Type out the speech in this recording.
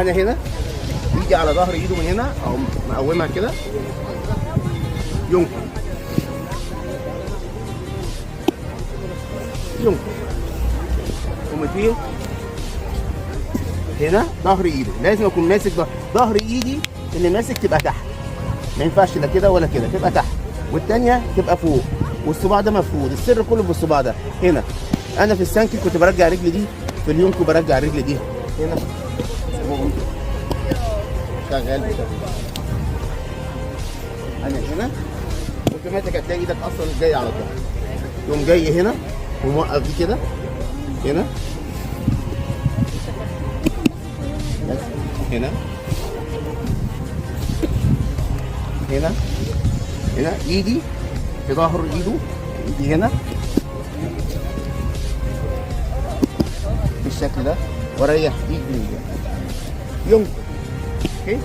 انا هنا يجي على ظهر ايده من هنا او مقومها كده، ينكر ينكر ومديه هنا ظهر ايده. لازم اكون ماسك ظهر ايدي اللي ماسك تبقى تحت، ما ينفعش لا كده ولا كده، تبقى تحت والتانيه تبقى فوق، والصباع ده مفرود. السر كله في الصباع ده هنا. انا في السانكي كنت برجع رجلي دي، في اليونكو برجع رجلي دي هنا شغال بشكل. انا هنا اوتوماتيك هتلاقي ايدك اصلا جاي على طول، تقوم جاي هنا وموقف دي كده هنا بس هنا هنا هنا ايدي في ظهر ايده، ايدي هنا بالشكل ده، واريح ايدي ينكر. اوكي